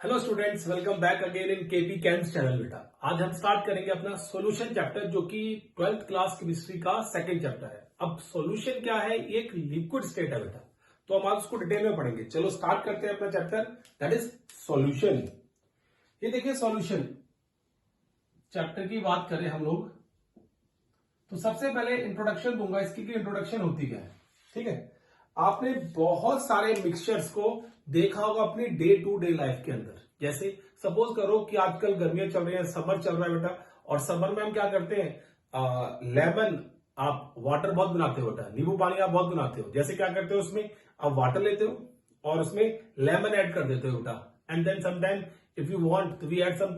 Hello students, welcome back again in KP camps channel. बेटा आज हम स्टार्ट करेंगे अपना सॉल्यूशन चैप्टर, जो कि 12th क्लास केमिस्ट्री का सेकंड चैप्टर है। अब सॉल्यूशन क्या है? ये एक लिक्विड स्टेट है बेटा, तो हम आज उसको डिटेल में पढ़ेंगे। चलो स्टार्ट करते हैं अपना चैप्टर, दैट इज सॉल्यूशन। ये देखिए सॉल्यूशन चैप्टर की बात करें हम लोग, तो सबसे पहले इंट्रोडक्शन दूंगा इसकी कि इंट्रोडक्शन होती क्या है। ठीक है, आपने बहुत सारे मिक्सचर्स को देखा होगा अपनी डे टू डे लाइफ के अंदर। जैसे सपोज करो कि आजकल गर्मियां चल रही हैं, समर चल रहा है बेटा, और समर में हम क्या करते हैं, लेमन आप वाटर बहुत बनाते हो बेटा, नींबू पानी आप बहुत बनाते हो। जैसे क्या करते हो, उसमें आप वाटर लेते हो और उसमें लेमन ऐड कर देते हो बेटा, and then sometime if you want we add some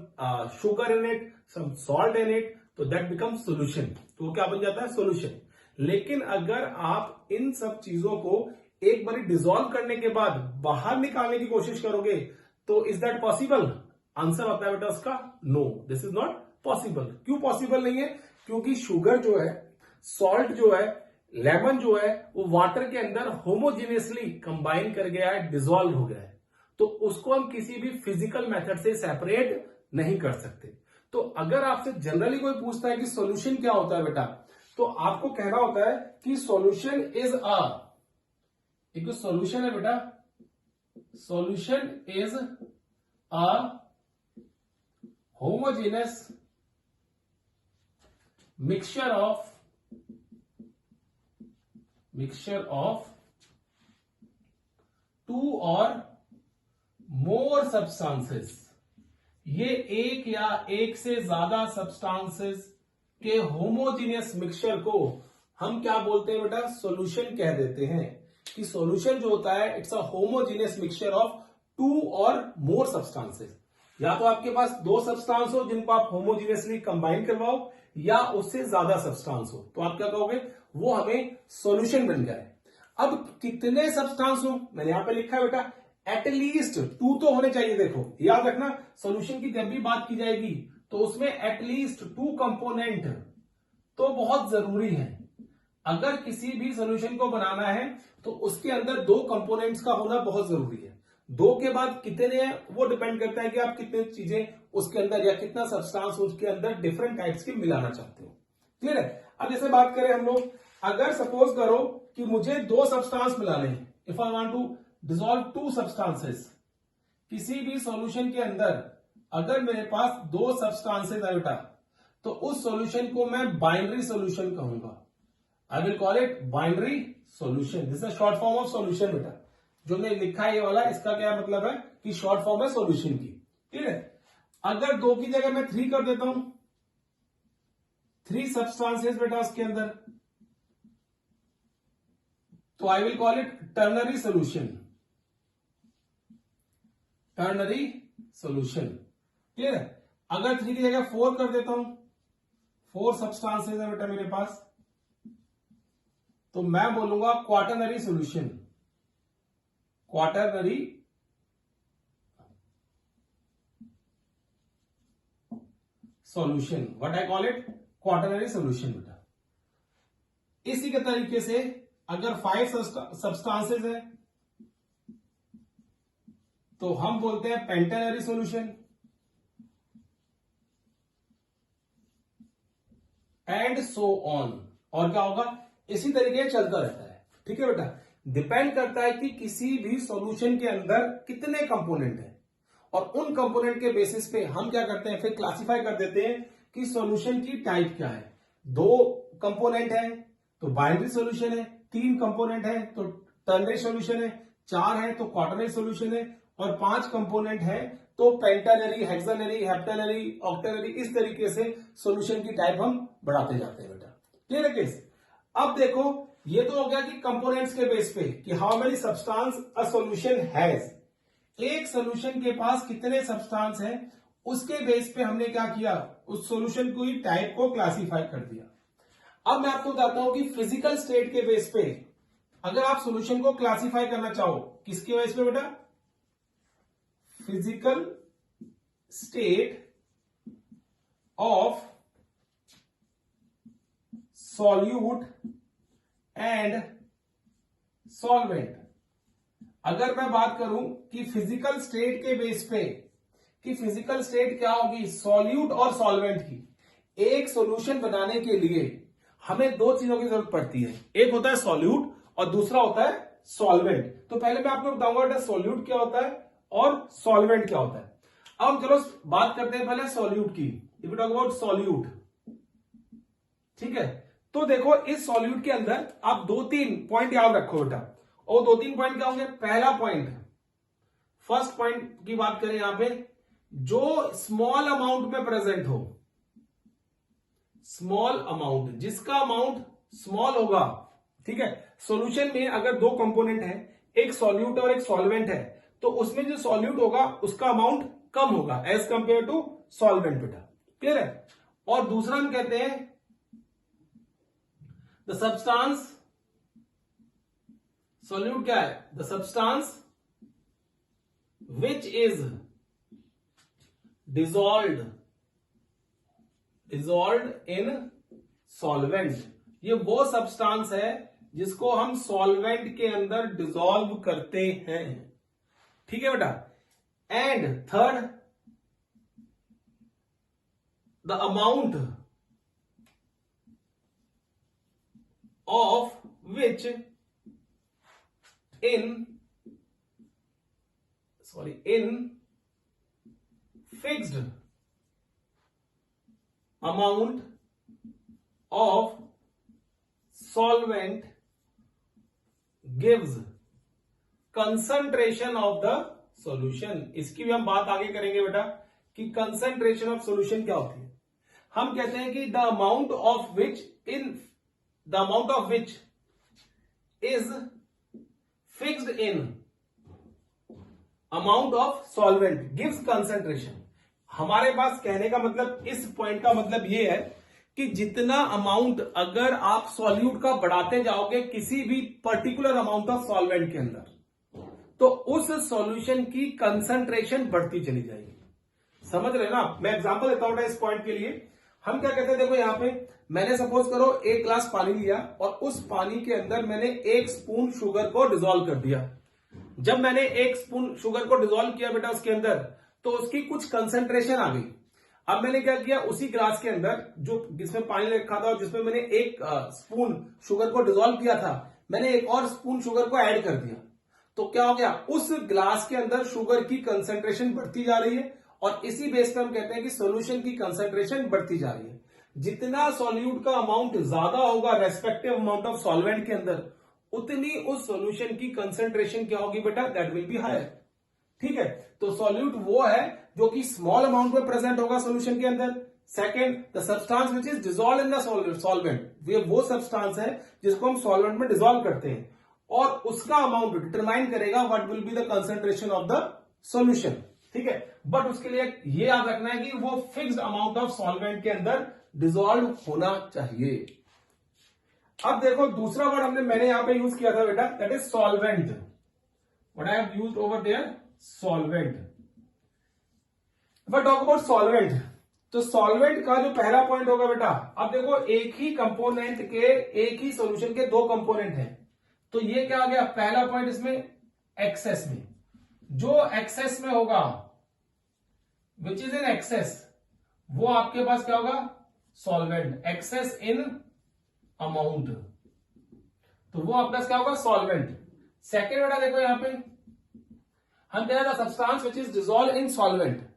sugar in it, some salt in it, तो दैट बिकम्स सोल्यूशन। तो वो क्या बन जाता है? सोल्यूशन। लेकिन अगर आप इन सब चीजों को एक बार डिसॉल्व करने के बाद बाहर निकालने की कोशिश करोगे, तो इज दैट पॉसिबल? आंसर आता है बेटा उसका no, this is not possible. क्यों पॉसिबल नहीं है? क्योंकि शुगर जो है, सॉल्ट जो है, लेमन जो है, वो वाटर के अंदर होमोजीनियसली कंबाइन कर गया है, डिसॉल्व हो गया है। तो उसको हम किसी भी फिजिकल मेथड से सेपरेट नहीं कर सकते। तो अगर आपसे जनरली कोई पूछता है कि सॉल्यूशन क्या होता है बेटा, तो आपको कहना होता है कि सॉल्यूशन इज एक सॉल्यूशन है बेटा, solution is a homogenous mixture of two or more substances. ये एक या एक से ज्यादा सब्सटेंसेस के होमोजीनियस मिक्सचर को हम क्या बोलते हैं बेटा? सॉल्यूशन कह देते हैं। कि सॉल्यूशन जो होता है, it's a homogeneous mixture of two or more substances. या तो आपके पास दो सब्सटेंस हो जिनको आप होमोजीनियसली कंबाइन करवाओ, या उससे ज्यादा सब्सटेंस हो, तो आप क्या कहोगे? वो हमें सॉल्यूशन बन जाए। अब कितने सब्सटेंस हो, मैंने यहां पे लिखा है बेटा, एटलीस्ट टू तो होने चाहिए। देखो याद रखना, सॉल्यूशन की जब भी बात की जाएगी तो उसमें एटलीस्ट टू कंपोनेंट तो बहुत जरूरी है। अगर किसी भी सॉल्यूशन को बनाना है तो उसके अंदर दो कंपोनेंट्स का होना बहुत जरूरी है। दो के बाद कितने हैं वो डिपेंड करता है कि आप कितने चीजें उसके अंदर या कितना सब्सटेंस उसके अंदर डिफरेंट टाइप्स के मिलाना चाहते हो। क्लियर है? अब जैसे बात करें हम लोग, अगर सपोज करो कि मुझे दो सब्सटेंस मिलाने हैं, if I want to dissolve two substances, किसी भी सॉल्यूशन के अंदर अगर मेरे पास दो सब्सटेंसेस है बेटा, तो उस सॉल्यूशन को मैं बाइनरी सॉल्यूशन कहूंगा। I will call it binary solution. This is short form of solution बेटा। जो मैं लिखा है ये वाला, इसका क्या मतलब है कि शॉर्ट फॉर्म है सॉल्यूशन की। ठीक है, अगर दो की जगह मैं थ्री कर देता हूं, थ्री सब्सटेंसेस बेटा उसके अंदर, तो I will call it ternary solution. Ternary solution. Clear है? अगर थ्री की जगह फोर कर देता हूं, फोर सब्सटेंसेस है बेटा मेरे पास, तो मैं बोलूंगा quaternary solution. Quaternary solution, what I call it? Quaternary solution बेटा। इसी के तरीके से अगर फाइव सब्सटेंसेस है तो हम बोलते हैं पेंटानरी सॉल्यूशन, एंड सो ऑन। और क्या होगा? इसी तरीके से चलता रहता है। ठीक है बेटा, डिपेंड करता है कि किसी भी सॉल्यूशन के अंदर कितने कंपोनेंट हैं, और उन कंपोनेंट के बेसिस पे हम क्या करते हैं, फिर क्लासिफाई कर देते हैं कि सॉल्यूशन की टाइप क्या है। दो कंपोनेंट है तो बाइनरी सॉल्यूशन है, तीन कंपोनेंट है तो टर्नरी सॉल्यूशन है, चार है तो क्वाटरनरी सॉल्यूशन है, और पांच कंपोनेंट है तो पेंटानरी, हेक्सानरी, हेप्टानरी, ऑक्टेनरी। इस तरीके से सॉल्यूशन की टाइप हम बढ़ाते जाते हैं बेटा। क्लियर है केस? अब देखो, ये तो हो गया कि कंपोनेंट्स के बेस पे कि how many substance a solution has. एक सॉल्यूशन के पास कितने सब्सटेंस हैं, उसके बेस पे हमने क्या किया, उस सॉल्यूशन को ही टाइप को क्लासिफाई कर दिया। अब मैं आपको बताता हूं कि फिजिकल स्टेट के बेस पे अगर आप सॉल्यूशन को क्लासिफाई करना चाहो, किसके बेस पे बेटा? Physical state of solute and solvent. अगर मैं बात करूं कि फिजिकल स्टेट के बेस पे कि फिजिकल स्टेट क्या होगी, सॉल्यूट और सॉल्वेंट की। एक सॉल्यूशन बनाने के लिए हमें दो चीजों की जरूरत पड़ती है, एक होता है सॉल्यूट और दूसरा होता है सॉल्वेंट। तो पहले मैं आपको बताऊंगा सॉल्यूट क्या होता है और सॉल्वेंट क्या होता है। अब चलो बात करते हैं पहले सॉल्यूट की। If you talk about solute, ठीक है, तो देखो इस सॉल्यूट के अंदर आप दो तीन पॉइंट याद रखो बेटा। और दो तीन पॉइंट क्या होंगे, पहला पॉइंट, फर्स्ट पॉइंट की बात करें यहां पे, जो स्मॉल अमाउंट में प्रेजेंट हो, स्मॉल अमाउंट, जिसका अमाउंट स्मॉल होगा, ठीक है। सॉल्यूशन में अगर दो कंपोनेंट है, एक सॉल्यूट और एक सॉल्वेंट है, तो उसमें जो सॉल्यूट होगा उसका अमाउंट कम होगा एज कंपेयर टू सॉल्वेंट बेटा, क्लियर है। और दूसरा हम कहते हैं द सब्सटेंस, सॉल्यूट क्या है, the substance which is dissolved in solvent. ये वो सब्सटेंस है जिसको हम सॉल्वेंट के अंदर डिसॉल्व करते हैं, ठीक है बेटा। And third, the amount of which in fixed amount of solvent gives concentration of the solution. इसकी भी हम बात आगे करेंगे बेटा कि कंसंट्रेशन ऑफ सॉल्यूशन क्या होती है। हम कहते हैं कि the amount of which is fixed in amount of solvent gives concentration. हमारे पास कहने का मतलब, इस पॉइंट का मतलब यह है कि जितना अमाउंट अगर आप सॉल्यूट का बढ़ाते जाओगे किसी भी पर्टिकुलर अमाउंट ऑफ सॉल्वेंट के अंदर, तो उस सॉल्यूशन की कंसंट्रेशन बढ़ती चली जाएगी। समझ रहे ना। मैं एग्जांपल देता हूं इस पॉइंट के लिए। हम क्या कहते हैं, देखो यहां पे मैंने सपोज करो एक ग्लास पानी लिया और उस पानी के अंदर मैंने एक स्पून शुगर को डिसॉल्व कर दिया। जब मैंने एक स्पून शुगर को डिसॉल्व किया बेटा उसके अंदर, तो उसकी कुछ कंसंट्रेशन आ गई। अब मैंने क्या किया, उसी ग्लास के अंदर जो जिसमें पानी रखा था और जिसमें मैंने एक स्पून शुगर को डिसॉल्व किया था, मैंने एक और स्पून शुगर को ऐड कर दिया। तो क्या हो गया, उस ग्लास के अंदर शुगर की कंसंट्रेशन बढ़ती जा रही है और इसी बेस पर हम कहते हैं कि सॉल्यूशन की कंसंट्रेशन बढ़ती जा रही है। जितना सॉल्यूट का अमाउंट ज्यादा होगा रेस्पेक्टिव अमाउंट ऑफ सॉल्वेंट के अंदर, उतनी उस सॉल्यूशन की कंसंट्रेशन क्या होगी बेटा, दैट विल बी हायर, ठीक है। तो सॉल्यूट वो है जो कि स्मॉल अमाउंट में प्रेजेंट होगा सॉल्यूशन के अंदर। Second, the substance which is dissolve in the solvent, वो सब्सटेंस है जिसको हम सॉल्वेंट में डिसॉल्व करते हैं और उसका अमाउंट डिटरमाइन करेगा what will be the concentration of the solution, ठीक है। बट उसके लिए ये याद रखना है कि वो फिक्स्ड अमाउंट ऑफ सॉल्वेंट के अंदर डिसॉल्व होना चाहिए। अब देखो दूसरा वर्ड मैंने यहां पे यूज किया था बेटा, that is solvent. What I have used over there, solvent. If I talk about solvent, तो सॉल्वेंट का जो पहला पॉइंट होगा बेटा, अब देखो एक ही कंपोनेंट के, एक ही सॉल्यूशन के दो कंपोनेंट हैं, तो ये क्या आ गया, पहला पॉइंट इसमें एक्सेस में, जो एक्सेस में होगा विच इज इन एक्सेस, वो आपके पास क्या होगा, सॉल्वेंट। एक्सेस इन अमाउंट, तो वो आपके पास क्या होगा, सॉल्वेंट। सेकेंड बेटा देखो यहां पे हम कह रहे substance which is dissolve in solvent.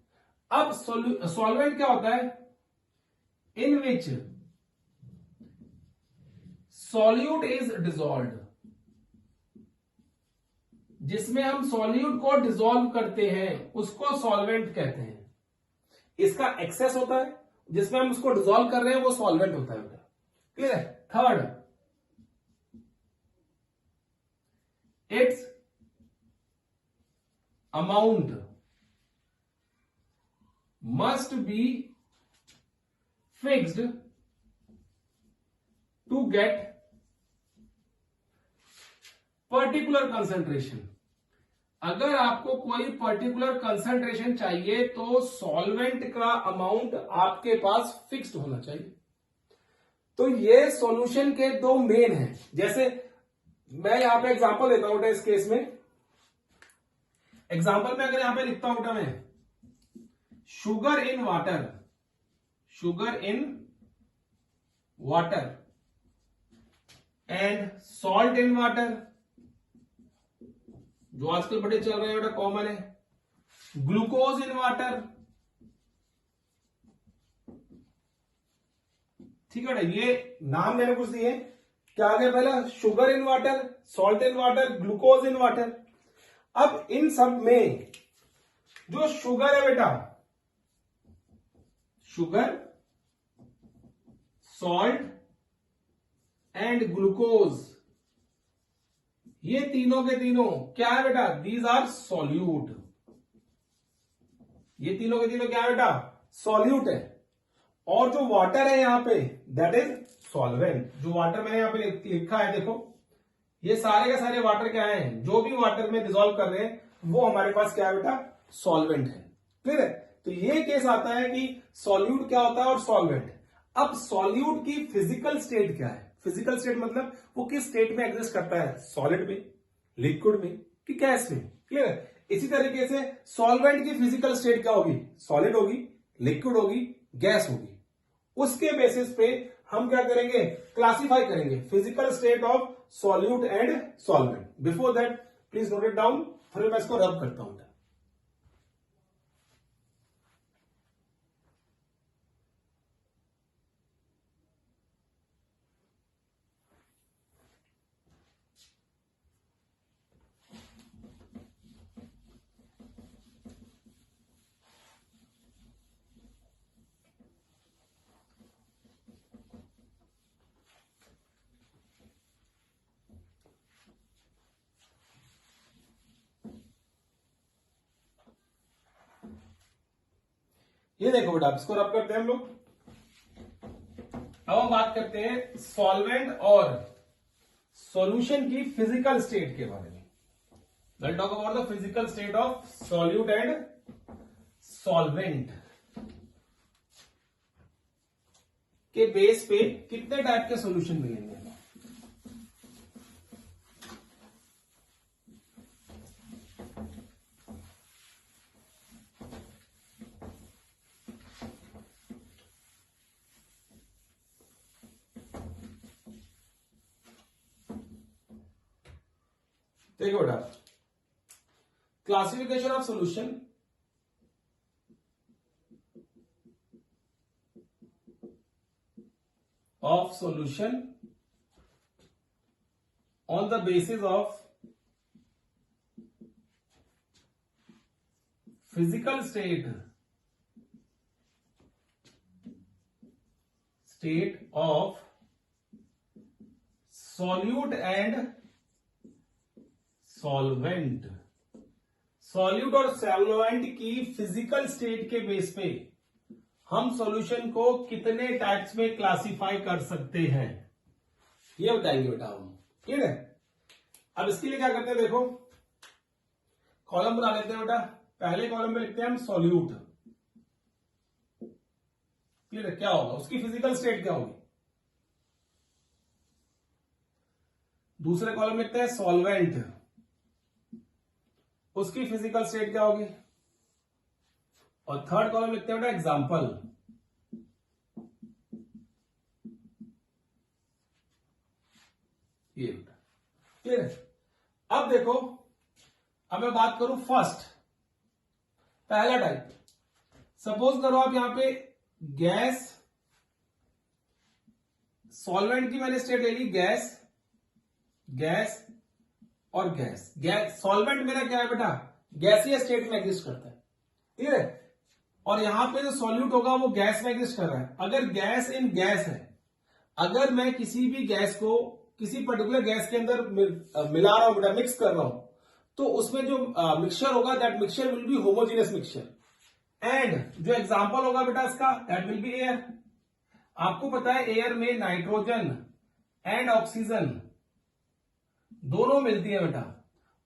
अब सॉल्वेंट क्या होता है, इन विच सॉल्यूट इज डिसॉल्व्ड, जिसमें हम सॉल्यूट को डिसॉल्व करते हैं उसको सॉल्वेंट कहते हैं। इसका एक्सेस होता है, जिसमें हम उसको डिसॉल्व कर रहे हैं वो सॉल्वेंट होता है, क्लियर है। Third, it's amount must be fixed to get particular concentration. अगर आपको कोई पर्टिकुलर कंसंट्रेशन चाहिए तो सॉल्वेंट का अमाउंट आपके पास फिक्स्ड होना चाहिए। तो ये सॉल्यूशन के दो मेन हैं। जैसे मैं यहां पे एग्जांपल देता हूं इस केस में, एग्जांपल में अगर यहां पे लिखता हूं मैं sugar in water, sugar in water and salt in water, जो आजकल बड़े चल रहे हैं बेटा, कॉमन है, ग्लूकोज इन वाटर। ठीक है बेटा, ये नाम मैंने कुछ दिए, क्या आ गया पहला, sugar in water, salt in water, glucose in water. अब इन सब में जो शुगर है बेटा, शुगर, सॉल्ट एंड ग्लूकोज, ये तीनों के तीनों क्या है बेटा, दीज आर सॉल्यूट। ये तीनों के तीनों क्या है बेटा, सॉल्यूट है। और जो वाटर है यहां पे, दैट इज सॉल्वेंट। जो वाटर मैंने यहां पे लिखा है, देखो ये सारे के सारे वाटर क्या है, जो भी वाटर में डिजोल्व कर रहे हैं वो हमारे पास क्या है बेटा, सॉल्वेंट है। क्लियर है? तो ये केस आता है कि सॉल्यूट क्या होता है और सॉल्वेंट। अब सॉल्यूट की फिजिकल स्टेट क्या है, फिजिकल स्टेट मतलब वो किस स्टेट में एग्जिस्ट करता है, सॉलिड में, लिक्विड में कि गैस में। क्लियर है? इसी तरीके से सॉल्वेंट की फिजिकल स्टेट क्या होगी, सॉलिड होगी, लिक्विड होगी, गैस होगी। उसके बेसिस पे हम क्या करेंगे, क्लासिफाई करेंगे physical state of solute and solvent. Before that please note it down, फिर मैं इसको रब करता हूं। ये देखो बेटा, इसको रब करते हैं हम लोग। अब हम बात करते हैं सॉल्वेंट और सॉल्यूशन की फिजिकल स्टेट के बारे में। Let's talk about the physical state of solute and solvent. के बेस पे कितने टाइप के सॉल्यूशन मिलेंगे। देखो बेटा, classification of solution, on the basis of physical state of solute and solvent. Solute और सॉल्वेंट की फिजिकल स्टेट के बेस पे हम सॉल्यूशन को कितने टाइप्स में क्लासिफाई कर सकते हैं, ये बताएंगे बेटा हम। ठीक है? अब इसके लिए क्या करते हैं, देखो कॉलम बना लेते हैं बेटा। पहले कॉलम में लिखते हैं हम सॉल्यूट। क्लियर है? क्या होगा, उसकी फिजिकल स्टेट क्या होगी। दूसरे कॉलम में लिखते हैं सॉल्वेंट, उसकी फिजिकल स्टेट क्या होगी। और थर्ड कॉलम लिखते हैं बेटा एग्जाम्पल। ये बेटा क्लियर है? अब देखो, अब मैं बात करूं फर्स्ट, पहला टाइप। सपोज करो आप यहां पे गैस, सॉल्वेंट की मैंने स्टेट ले ली गैस, गैस और गैस। गैस सॉल्वेंट मेरा क्या है बेटा, गैसीय स्टेट में एग्जिस्ट करता है। ठीक है? और यहां पे जो सॉल्यूट होगा वो गैस में एग्जिस्ट कर रहा है। अगर गैस इन गैस है, अगर मैं किसी भी गैस को किसी पर्टिकुलर गैस के अंदर मिला रहा हूं बेटा, मिक्स कर रहा हूं, तो उसमें जो मिक्सचर होगा that mixture will be homogeneous mixture. And जो एग्जांपल होगा बेटा इसका, दैट विल बी एयर। आपको पता है एयर में नाइट्रोजन एंड ऑक्सीजन दोनों मिलती है बेटा।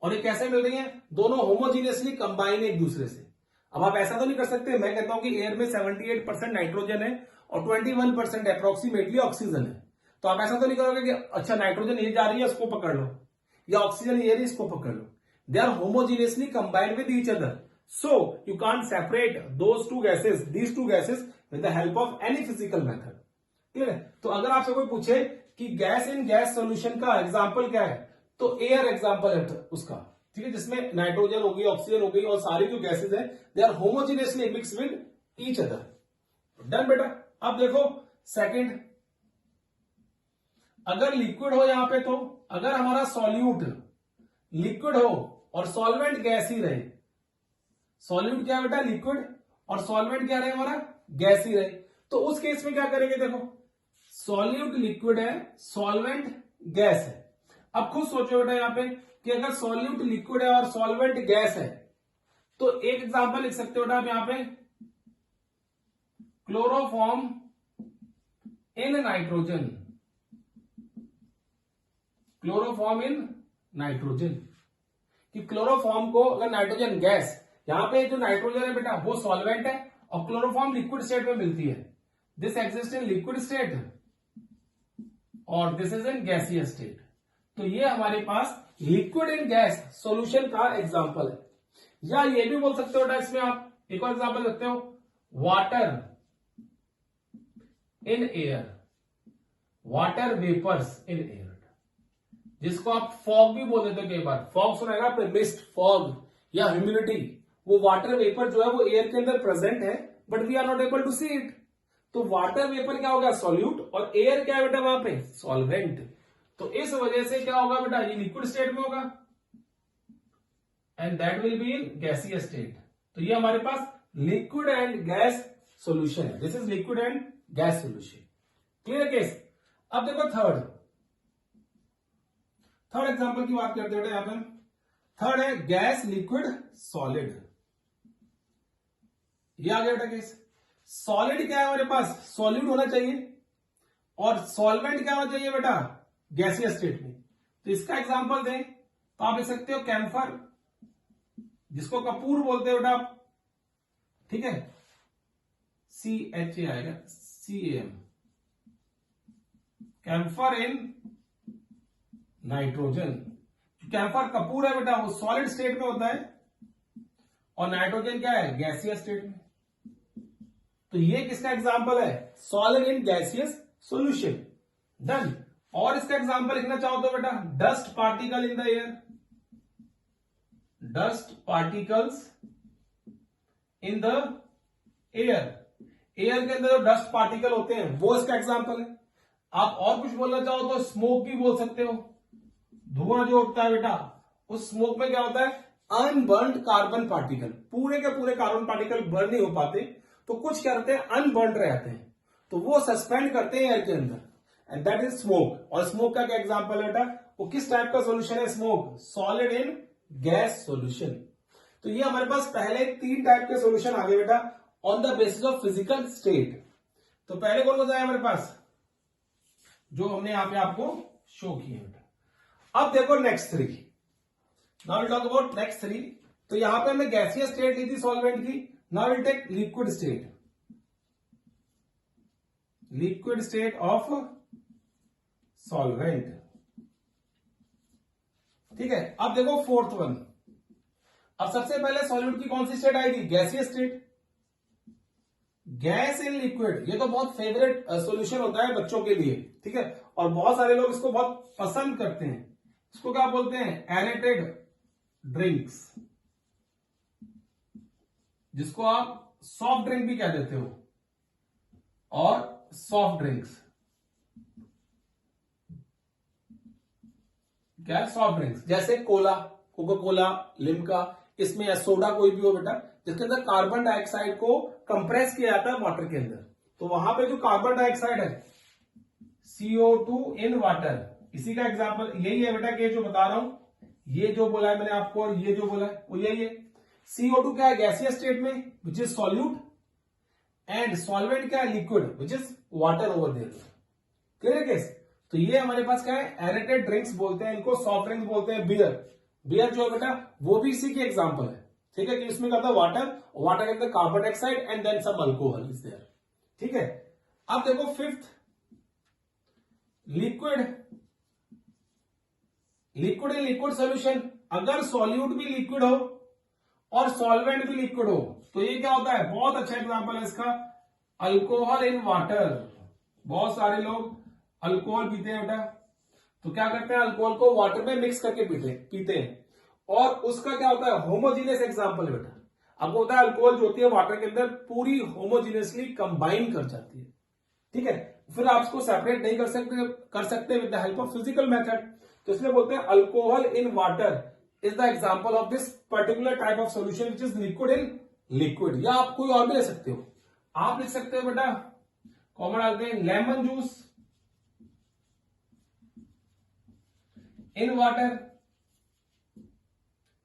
और ये कैसे मिल रही है, दोनों होमोजीनियसली कंबाइन एक दूसरे से। अब आप ऐसा तो नहीं कर सकते, मैं कहता हूं कि एयर में 78% नाइट्रोजन है और 21% अप्रोक्सीमेटली ऑक्सीजन है। तो आप ऐसा तो नहीं करोगे कि अच्छा नाइट्रोजन ये जा रही है इसको पकड़ लो, या ऑक्सीजन ये रही इसको पकड़ लो। They are homogeneously combined with each other. So you can't separate these two gases with the help of any physical method. Clear है? तो अगर आपसे कोई पूछे कि गैस इन गैस सॉल्यूशन का एग्जांपल क्या है, तो एयर एग्जांपल है उसका, ठीक है, जिसमें नाइट्रोजन होगी, ऑक्सीजन हो गई और सारी जो गैसेज है they are homogeneously mix with each other. Done बेटा. अब देखो सेकंड, अगर लिक्विड हो यहां पे, तो अगर हमारा सॉल्यूट लिक्विड हो और सॉल्वेंट गैस ही रहे, सॉल्यूट क्या बेटा लिक्विड और सॉल्वेंट क्या रहे हमारा गैस ही रहे, तो उस केस में क्या करेंगे, देखो सॉल्यूट लिक्विड है, सॉल्वेंट गैस है. अब खुद सोचो बेटा यहां पे कि अगर सॉल्यूट लिक्विड है और सॉल्वेंट गैस है, तो एक एग्जांपल लिख सकते हो बेटा आप यहां पे, chloroform in nitrogen, chloroform in nitrogen, कि क्लोरोफॉर्म को अगर नाइट्रोजन गैस, यहां पे जो नाइट्रोजन है बेटा वो सॉल्वेंट है और क्लोरोफॉर्म लिक्विड स्टेट में मिलती है. This exist in liquid state और this is in gaseous state. तो ये हमारे पास लिक्विड इन गैस सॉल्यूशन का एग्जांपल है. या ये भी बोल सकते हो इसमें आप एक और एग्जांपल सकते हो, water in air, water vapours in air, जिसको आप फॉग भी बोल देते हो कई बार. फॉग सुना है ना आपने, मिस्ट, फॉग या ह्यूमिडिटी, वो वाटर वेपर जो है वो एयर के अंदर प्रेजेंट है but we are not able to see it. तो वाटर वेपर क्या होगा सॉल्यूट और एयर क्या है बेटा वहां पे सॉल्वेंट. तो इस वजह से क्या होगा बेटा, ये लिक्विड स्टेट में होगा and that will be in gaseous state. तो ये हमारे पास लिक्विड एंड गैस सॉल्यूशन है. This is liquid and gas solution. Clear case. अब देखो थर्ड एग्जांपल की बात करते हैं यहां पर. थर्ड है गैस लिक्विड सॉलिड. ये आ गया बेटा केस. सॉलिड क्या है हमारे पास, सॉल्यूट होना चाहिए और सॉल्वेंट क्या होना चाहिए बेटा गैसियस स्टेट में. तो इसका एग्जांपल दें तो आप लिख सकते हो कैम्फर, जिसको कपूर बोलते हो बेटा आप, ठीक है, CHA आएगा, CAM, camphor in nitrogen. Camphor कपूर है बेटा वो सॉलिड स्टेट में होता है और नाइट्रोजन क्या है गैसियस स्टेट में. तो ये किसका एग्जांपल है, solid in gaseous solution. Done. और इसका एग्जांपल लिखना चाहो तो बेटा dust particle in the air, dust particles in the air, air के अंदर जो डस्ट पार्टिकल होते हैं वो इसका एग्जांपल है. आप और कुछ बोलना चाहो तो स्मोक भी बोल सकते हो. धुआं जो उठता है बेटा उस स्मोक में क्या होता है, अनबर्न्ड कार्बन पार्टिकल, पूरे के पूरे कार्बन पार्टिकल बर्न नहीं हो पाते, तो कुछ क्या रहते हैं अनबर्न्ड रहते हैं, तो वो सस्पेंड करते हैं एयर के अंदर एंड दैट इज स्मोक. और स्मोक का क्या एग्जांपल है बेटा, वो किस टाइप का सॉल्यूशन है smoke, solid in gas solution. तो ये हमारे पास पहले 3 टाइप के सॉल्यूशन आ गए बेटा on the basis of physical state. तो पहले कौन बताया हमारे पास, जो हमने यहां पे आपको शो किए बेटा. अब देखो next 3. Now will talk about next 3. तो यहां पे हमने गैसियस स्टेट ली थी सॉल्वेंट की. Now will take liquid state, liquid state of solvent. ठीक है. अब देखो फोर्थ वन. अब सबसे पहले सॉल्यूट की कौन सी स्टेट आएगी, gaseous state. Gas in liquid, ये तो बहुत फेवरेट सॉल्यूशन होता है बच्चों के लिए, ठीक है, और बहुत सारे लोग इसको बहुत पसंद करते हैं. इसको क्या बोलते हैं, एरेटेड ड्रिंक्स, जिसको आप सॉफ्ट ड्रिंक भी कह देते हो, और सॉफ्ट ड्रिंक्स क्या है, सॉफ्ट ड्रिंक्स जैसे कोला, कोका कोला, लिम्का, इसमें या सोडा कोई भी हो बेटा जिसके अंदर कार्बन डाइऑक्साइड को कंप्रेस किया जाता है वाटर के अंदर. तो वहां पे जो कार्बन डाइऑक्साइड है CO2 इन वाटर, इसी का एग्जांपल यही है बेटा कि जो बता रहा हूं, ये जो बोला है मैंने आपको और ये जो बोला है वो यही है. CO2 क्या है गैसियस स्टेट में which is solute and solvent क्या है liquid which is water over there. Clear case. तो ये हमारे पास क्या है, एरेटेड ड्रिंक्स बोलते हैं इनको, सॉफ्ट ड्रिंक्स बोलते हैं. बियर, बियर जो है बेटा वो भी इसी की एग्जांपल है, ठीक है, कि इसमें क्या था वाटर, वाटर के अंदर carbon dioxide and then some alcohol is there. ठीक है. अब देखो fifth, liquid, liquid in liquid solution. अगर सॉल्यूट भी लिक्विड हो और सॉल्वेंट भी लिक्विड हो, तो ये क्या होता है, बहुत अच्छा एग्जांपल है इसका, अल्कोहल इन वाटर। बहुत सारे लोग अल्कोहल पीते हैं बेटा, तो क्या करते हैं, अल्कोहल को वाटर में मिक्स करके पीते हैं, और उसका क्या होता है, होमोजीनियस एग्जांपल है बेटा। अब होता है अल्कोहल जो होती है वाटर के अंदर पूरी होमोजीनियसली कंबाइन कर जाती है, ठीक है, फिर आप उसको सेपरेट नहीं कर सकते with the help of physical method, तो इसलिए बोलते हैं alcohol in water is the example of this particular type of solution which is liquid in liquid. या आप कोई और भी ले सकते हो, आप लिख सकते हो बेटा, कॉमन डालते हैं, लेमन जूस इन वाटर,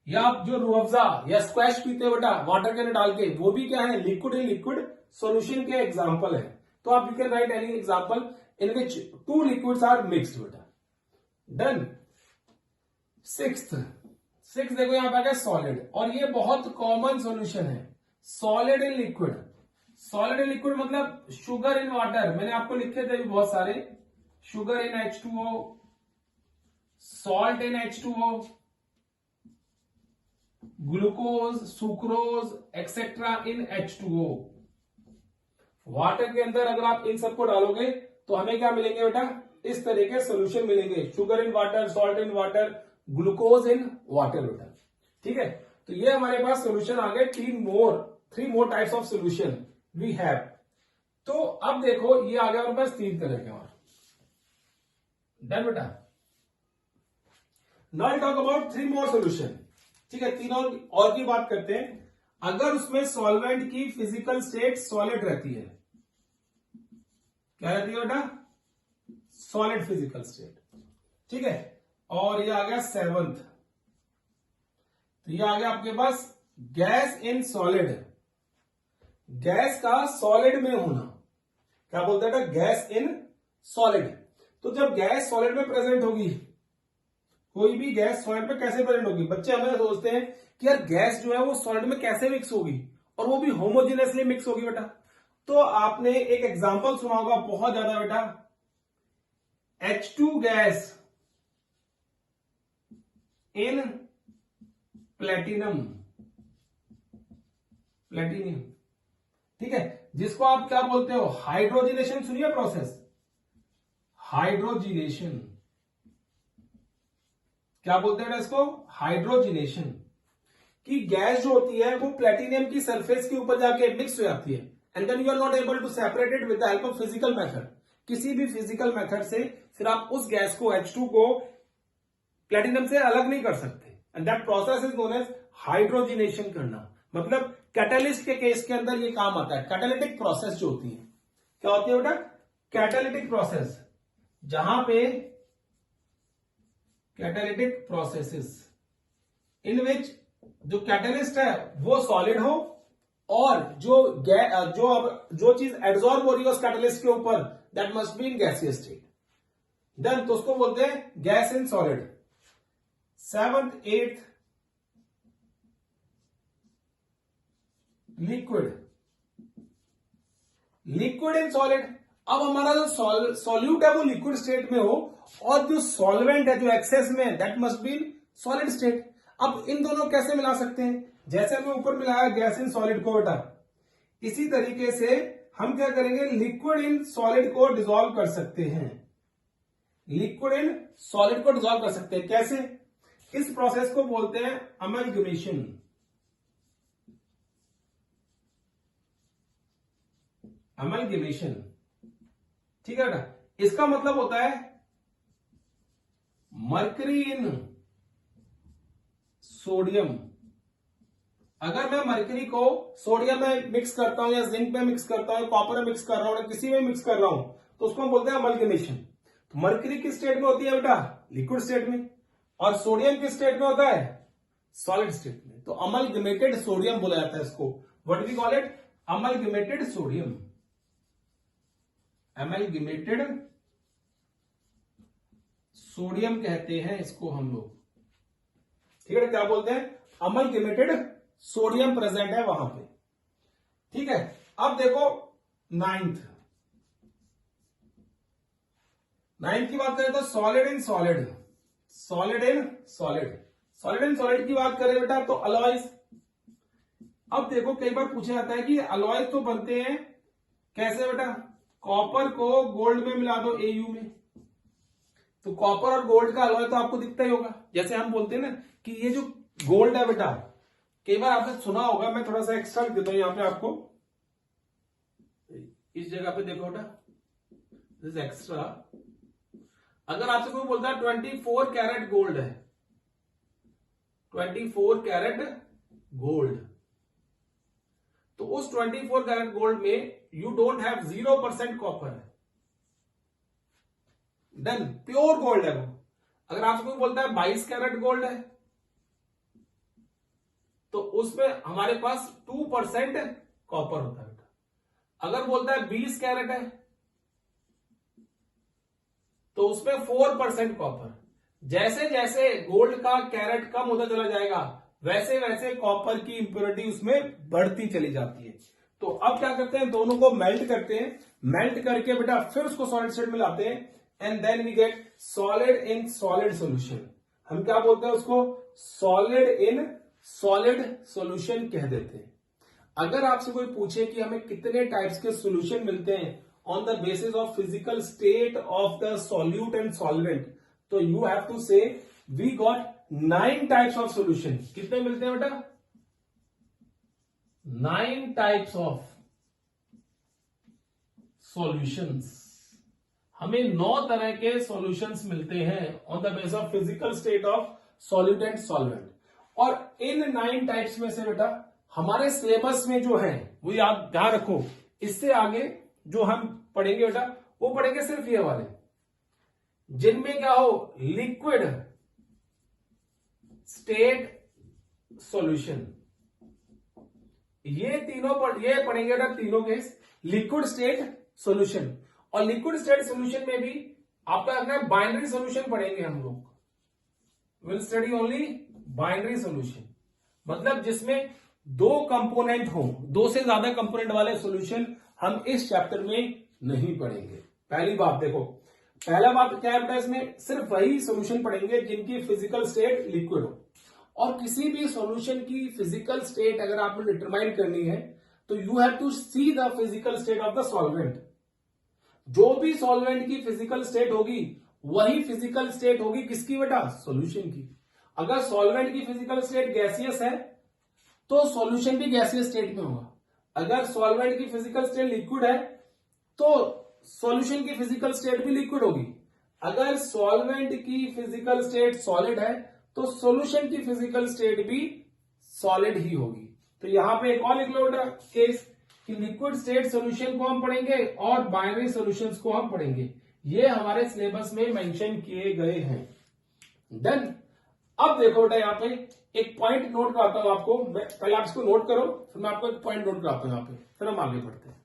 या आप जो रूह अफ़ज़ा या स्क्वैश पीते हो बेटा वाटर के अंदर डाल के, वो भी क्या है, लिक्विड इन लिक्विड सॉल्यूशन के एग्जांपल है। तो आप you can write any example in which two liquids are mixed बेटा। डन। सिक्स्थ देखो यहां पे आ गया सॉलिड, और ये बहुत कॉमन सॉल्यूशन है, solid in liquid. Solid in liquid मतलब शुगर इन वाटर, मैंने आपको लिखे थे बहुत सारे, sugar in H2O, salt in H2O, glucose, sucrose etcetera in H2O। Water के अंदर अगर आप इन सबको डालोगे तो हमें क्या मिलेंगे बेटा, इस तरह के सोल्यूशन मिलेंगे, sugar in water, salt in water, glucose in water बेटा, ठीक है। तो ये हमारे पास सोल्यूशन आ गए, three more types of solution we have. तो अब देखो ये आ गया हमारे पास 3 तरह के, और डन बेटा। Now talk about 3 more solution, ठीक है, 3 और की बात करते हैं। अगर उसमें सॉल्वेंट की फिजिकल स्टेट सॉलिड रहती है, क्या रहती है बेटा, सॉलिड फिजिकल स्टेट, ठीक है। और ये आ गया 7th, तो ये आ गया आपके पास गैस इन सॉलिड, गैस का सॉलिड में होना, क्या बोलते हैं बेटा, गैस इन सॉलिड। तो जब गैस सॉलिड में प्रेजेंट होगी, कोई भी गैस सॉलिड में कैसे प्रेजेंट होगी, बच्चे हमें सोचते हैं कि यार गैस जो है वो सॉलिड में कैसे मिक्स होगी, और वो भी होमोजेनियसली मिक्स होगी बेटा। तो आपने एक एग्जांपल सुना होगा बहुत ज्यादा बेटा, H2 गैस इन प्लेटिनम, ठीक है, जिसको आप क्या बोलते हो, हाइड्रोजिनेशन। सुनिए प्रोसेस, हाइड्रोजिनेशन, क्या बोलते हैं इसको, हाइड्रोजिनेशन, कि गैस जो होती है वो प्लेटिनियम की सरफेस के ऊपर जाके मिक्स हो जाती है, and then you are not able to separate it with the help of physical method. किसी भी फिजिकल मेथड से फिर आप उस गैस को H2 को प्लेटिनम से अलग नहीं कर सकते, and that process is known as hydrogenation करना। मतलब कैटालिस्ट के केस के अंदर ये काम आता है, कैटालिटिक प्रोसेस जो होती है, क्या होती है बेटा, कैटालिटिक प्रोसेस, जहां पे कैटालिटिक प्रोसेसेस इन विच जो कैटलिस्ट है वो सॉलिड हो, और जो चीज एब्जॉर्ब हो रही है उस कैटलिस्ट के ऊपर, that must be in gaseous state, then तो उसको बोलते हैं gas in solid. 7th 8th liquid in solid. अब हमारा जो सॉल्यूट है वो लिक्विड स्टेट में हो, और जो सॉल्वेंट है जो एक्सेस में है that must be in solid state. अब इन दोनों कैसे मिला सकते हैं, जैसे हमने ऊपर मिलाया गैस इन सॉलिड को बेटा, इसी तरीके से हम क्या करेंगे, लिक्विड इन सॉलिड को डिसॉल्व कर सकते हैं, लिक्विड इन सॉलिड को डिसॉल्व कर सकते हैं। कैसे, इस प्रोसेस को बोलते हैं अमलगमेशन, अमलगमेशन, ठीक है बेटा। इसका मतलब होता है मर्करी इन सोडियम। अगर मैं मर्करी को सोडियम में मिक्स करता हूं, या जिंक में मिक्स करता हूं, कॉपर में मिक्स कर रहा हूं, या किसी में मिक्स कर रहा हूं, तो उसको हम बोलते हैं अमलगमेशन। तो मर्करी किस स्टेट में होती है बेटा, लिक्विड स्टेट में, और सोडियम किस स्टेट में होता है, सॉलिड स्टेट में। तो अमलगमेटेड सोडियम बोला जाता है इसको, what we call it, amalgamated sodium, amalgamated sodium कहते हैं इसको हम लोग, ठीक है। क्या बोलते हैं, अमलगमेटेड सोडियम प्रेजेंट है वहां पे, ठीक है। अब देखो 9th की बात करें तो solid in solid, solid in solid की बात करें बेटा तो अलॉयज, अब देखो कई बार पूछा जाता है कि अलॉय तो बनते हैं कैसे बेटा, कॉपर को गोल्ड में मिला दो एयू में, तो कॉपर और गोल्ड का अलॉय तो आपको दिखता ही होगा। जैसे हम बोलते हैं ना कि ये जो गोल्ड है बेटा, कई बार आपने सुना होगा, मैं थोड़ा सा एक्स्ट्रा लिख देता हूं यहां पे आपको, इस जगह पे देखो बेटा, दिस एक्स्ट्रा। अगर आपसे कोई बोलता है 24 कैरेट गोल्ड है, 24 कैरेट गोल्ड, तो उस 24 कैरेट गोल्ड में यू डोंट हैव 0% कॉपर है, डन, प्योर गोल्ड है वो। अगर आपसे कोई बोलता है 22 कैरेट गोल्ड है, तो उसमें हमारे पास 2% कॉपर होता है बेटा। अगर बोलता है 20 कैरेट है, तो उसमें 4% कॉपर। जैसे जैसे गोल्ड का कैरेट कम होता चला जाएगा, वैसे वैसे कॉपर की इंप्योरिटी उसमें बढ़ती चली जाती है। तो अब क्या करते हैं, दोनों को मेल्ट करते हैं, मेल्ट करके बेटा फिर उसको सॉलिड स्टेट में लाते हैं, and then we get solid in solid solution. हम क्या बोलते हैं उसको, सॉलिड इन सॉलिड सॉल्यूशन कह देते हैं। अगर आपसे कोई पूछे कि हमें कितने टाइप्स के सॉल्यूशन मिलते हैं on the basis of physical state of the solute and solvent, तो you have to say we got 9 types of solution. कितने मिलते हैं बेटा, 9 टाइप्स ऑफ सॉल्यूशंस। हमें 9 तरह के सॉल्यूशंस मिलते हैं on the basis of physical state of solute and solvent. और इन 9 टाइप्स में से बेटा हमारे सिलेबस में जो है वो याद ध्यान रखो, इससे आगे जो हम पढ़ेंगे बेटा वो पढ़ेंगे सिर्फ ये वाले, जिनमें क्या हो, लिक्विड स्टेट सॉल्यूशन। ये ये पढ़ेंगे बेटा तीनों केस, लिक्विड स्टेट सॉल्यूशन। और लिक्विड स्टेट सॉल्यूशन में भी आपका रखना है बाइनरी सॉल्यूशन पढ़ेंगे हम लोग, will study only binary solution, मतलब जिसमें 2 कंपोनेंट हो, 2 से ज्यादा कंपोनेंट वाले सॉल्यूशन हम इस चैप्टर में नहीं पढ़ेंगे। पहली बात देखो, पहला बात क्या है बेटा, इसमें सिर्फ वही सॉल्यूशन पढ़ेंगे जिनकी फिजिकल स्टेट लिक्विड हो। और किसी भी सॉल्यूशन की फिजिकल स्टेट अगर आपने डिटरमाइन करनी है तो you have to see the physical state of the solvent. जो भी सॉल्वेंट की फिजिकल स्टेट होगी वही फिजिकल स्टेट होगी किसकी बेटा, सॉल्यूशन की। अगर सॉल्वेंट की फिजिकल स्टेट गैसियस है तो सॉल्यूशन भी गैसियस स्टेट में होगा। अगर सॉल्वेंट की फिजिकल स्टेट लिक्विड है तो सॉल्यूशन की फिजिकल स्टेट भी लिक्विड होगी। अगर सॉल्वेंट की फिजिकल स्टेट सॉलिड है तो सॉल्यूशन की फिजिकल स्टेट भी सॉलिड ही होगी। तो यहां पे एक और लिख लो बेटा केस कि लिक्विड स्टेट सॉल्यूशन को हम पढ़ेंगे और बाइनरी सॉल्यूशंस को हम पढ़ेंगे। ये हमारे सिलेबस में मेंशन किए गए हैं। डन। अब देखो बेटा यहाँ पे एक पॉइंट नोट कराता हूं आपको, पहले आप इसको नोट करो, फिर मैं आपको एक पॉइंट नोट कराता हूं यहाँ पे, फिर हम आगे बढ़ते हैं।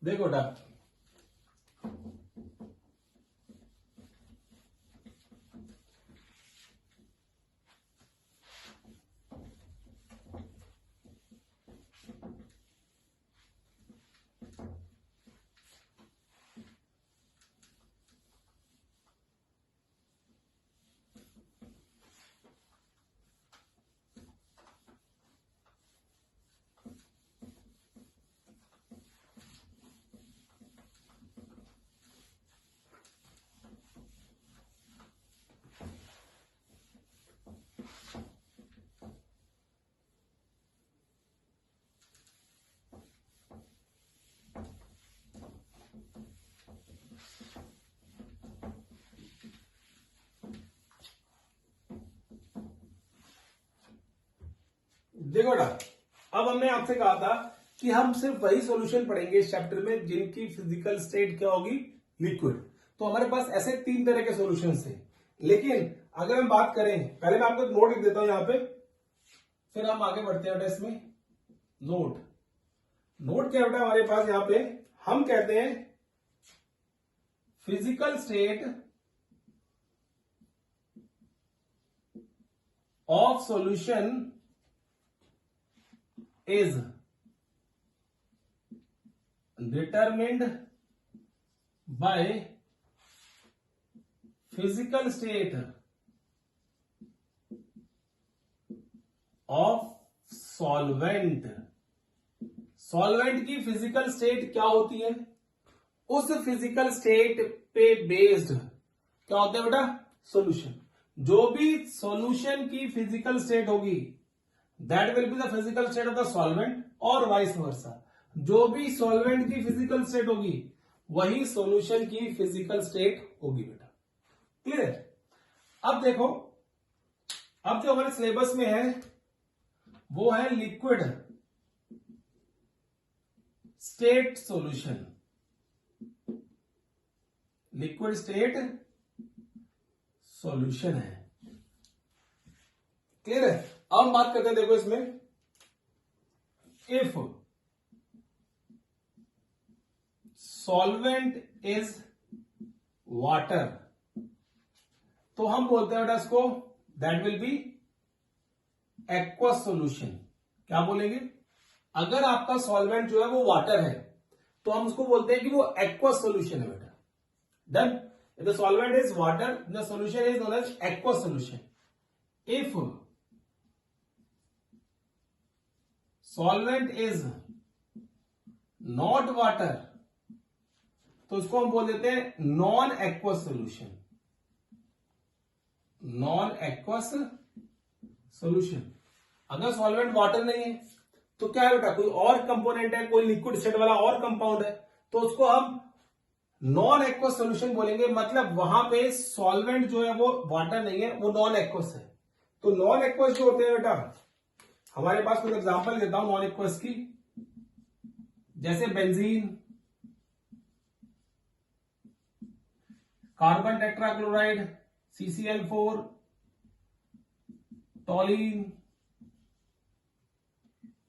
देखो बेटा, देखो बेटा, अब हमने आपसे कहा था कि हम सिर्फ वही सॉल्यूशन पढ़ेंगे इस चैप्टर में जिनकी फिजिकल स्टेट क्या होगी, लिक्विड। तो हमारे पास ऐसे 3 तरह के सॉल्यूशन थे। लेकिन अगर हम बात करें, पहले मैं आपको एक नोट लिख देता हूं यहां पे, फिर हम आगे बढ़ते हैं बेटा इसमें। नोट क्या बेटा हमारे पास यहां पे, हम कहते हैं physical state of solution is determined by physical state of solvent. Solvent की फिजिकल स्टेट क्या होती है, उस फिजिकल स्टेट पे बेस्ड क्या होता है बेटा, सॉल्यूशन। जो भी सॉल्यूशन की फिजिकल स्टेट होगी that will be the physical state of the solvent, और वाइस वर्सा। जो भी सॉल्वेंट की फिजिकल स्टेट होगी वही सॉल्यूशन की फिजिकल स्टेट होगी बेटा। क्लियर। अब देखो, अब जो हमारे सिलेबस में है वो है liquid state solution. Liquid state solution है। क्लियर है। अब हम बात करते हैं, देखो इसमें, इफ सॉल्वेंट इज वाटर, तो हम बोलते हैं बेटा इसको that will be aqueous solution. क्या बोलेंगे, अगर आपका सॉल्वेंट जो है वो वाटर है तो हम उसको बोलते हैं कि वो एक्वस सॉल्यूशन है बेटा। Done. If the solvent is water the solution is known as aqueous solution. If solvent is not water तो उसको हम बोल देते हैं non aqueous solution. Non aqueous solution. अगर सॉल्वेंट वाटर नहीं है तो क्या है बेटा, कोई और कंपोनेंट है, कोई लिक्विड स्टेट वाला और कंपाउंड है, तो उसको हम नॉन एक्वस सॉल्यूशन बोलेंगे। मतलब वहां पे सॉल्वेंट जो है वो वाटर नहीं है, वो नॉन एक्वस है। तो नॉन एक्वस जो होते हैं बेटा, हमारे पास कुछ एग्जांपल देता हूं नॉन एक्वस की, जैसे benzene, carbon tetrachloride, CCl4, टॉलिन,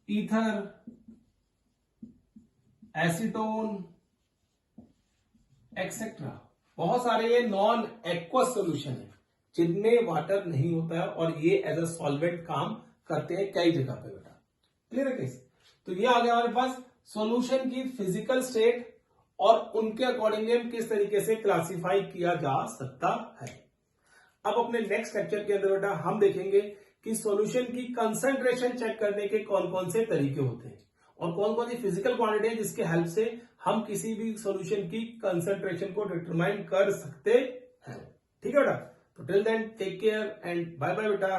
ether, acetone, etcetera. बहुत सारे ये नॉन एक्वस सॉल्यूशन है जिनमें वाटर नहीं होता है और ये एज अ सॉल्वेंट काम करते हैं कई जगह पे बेटा। क्लियर है केस। तो ये आ गया हमारे पास सॉल्यूशन की फिजिकल स्टेट और उनके अकॉर्डिंगली हम किस तरीके से क्लासिफाई किया जा सकता है। अब अपने नेक्स्ट लेक्चर के अंदर बेटा हम देखेंगे कि सॉल्यूशन की कंसंट्रेशन चेक करने के कौन कौन से तरीके होते हैं और कौन कौन सी फिजिकल क्वांटिटी है जिसके हेल्प से हम किसी भी सॉल्यूशन की कंसंट्रेशन को डिटरमाइन कर सकते हैं। ठीक है बेटा। तो till then take care and bye bye बेटा।